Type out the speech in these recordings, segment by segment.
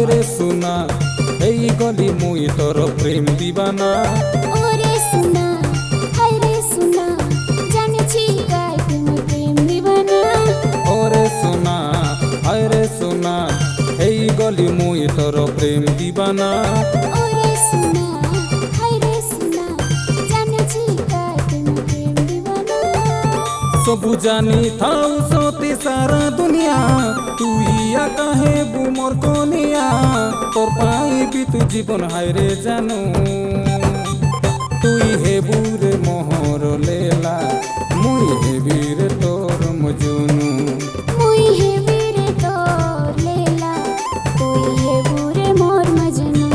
হায়রে সোনা এই গলি মুই তোর প্রেম দিবানা। ওরে সোনা হায়রে সোনা জানিছি গাই তুমি প্রেম দিবানা। ওরে সোনা হায়রে সোনা এই গলি মুই তোর প্রেম দিবানা। ওরে সোনা হায়রে সোনা জানিছি গাই তুমি প্রেম দিবানা। सबु जानी थाउ सोते सारा दुनिया तुई काहे बुमर कोनिया तोर पाई भी तू जीवन हायरे जानू तुई हे बुरे मोहर लेला मुई हे बीर तोर मजुनू। मुई हे वीर तोर लेला तुई हे बुरे मोर मजनू।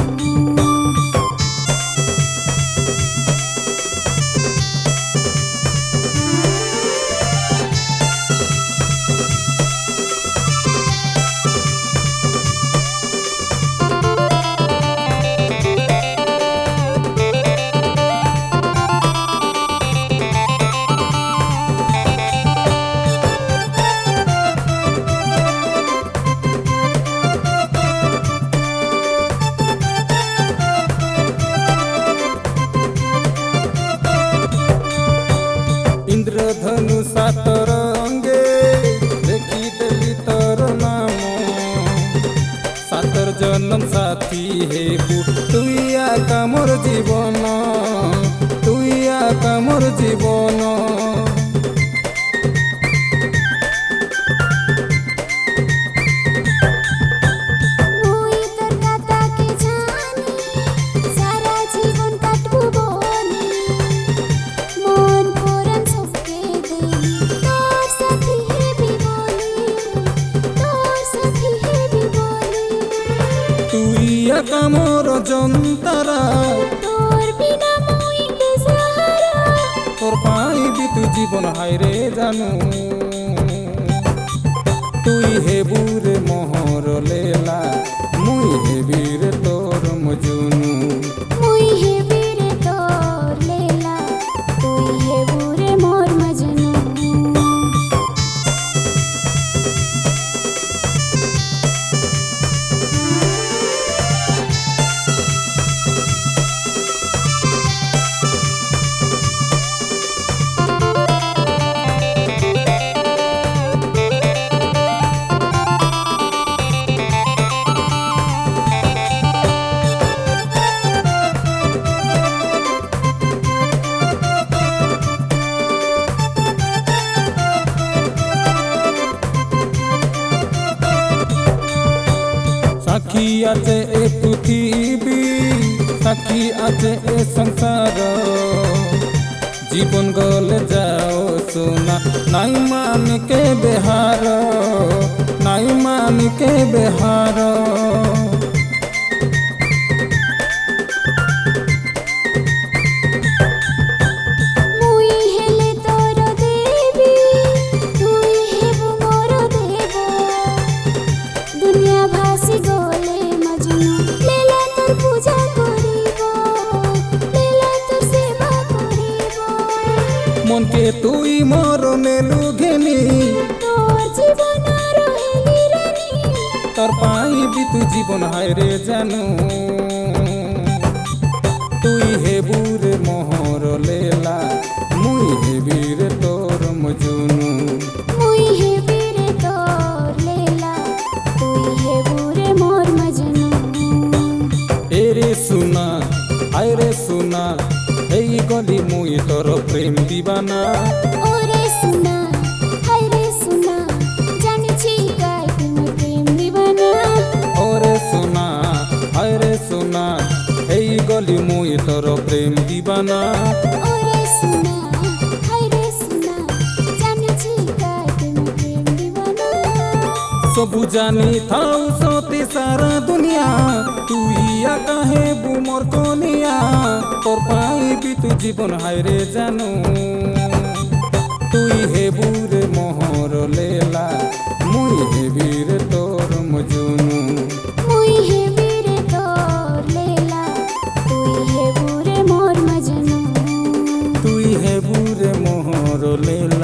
इंद्रधनु सात रंगे देखी देली तोर नाम सातर जन्म साथी हे तुइया का मोर जीवन तुइया का मोर जीवन। मुई तोर कथा के जानी सारा जीवन काटबो बोली मन पुरन सबके देली तोर साथी हे भी बोली तोर साथी हे भी बोली। तुइया का मोर जंतारा तोर बिना मुई बेसहारा तोर पाई भी तू जीवन हायरे जानू तुई हे बुरे मोहर लेला मुई हे बीर तोर मजुनू। मुई हे वीर तोर लेला तुई हे बुरे मोर मजनू। साखी आचे ए पृथ्वी साखी आचे ए संसार जीवन गले जाओ सोना नाई मान के बेहार नाई मान के बेहार। मुई हेले तोर देवी तुई हेबु मोर देव दुनिया भासी गले मजनू लेला तोर पूजा करिब लेला तोर सेवा करिब। मन के तुई मोर नेलु घेनी तोर जीवन रहेली रानी तोर पाई भी तू जीवन हायरे जानू तुई हे बुरे मोहर लेला मुई हे बीर तोर मजुनू। मुई हे वीर तोर लेला तुई हे बुरे मोर मजनू। एरे सुना हायरे सुना এই গলি মুই তোর প্রেম দিবানা। ওরে সোনা হায়রে সোনা জানিছি গাই তুমি প্রেম দিবানা। ওরে সোনা হায়রে সোনা এই গলি মুই তোর প্রেম দিবানা। ওরে সোনা হায়রে সোনা জানিছি গাই তুমি প্রেম দিবানা। सबु जानी थाउ सोते सारा दुनिया तुइया काहे बुमर कोनिया तोर पाई भी तू जीवन हायरे जानू तुई हे बुरे मोहर लेला मुई हे बीर तोर मजुनू। मुई हे वीर तोर लेला तुई हे बुरे मोर मजनू। तुई हे बुरे मोहर लेला।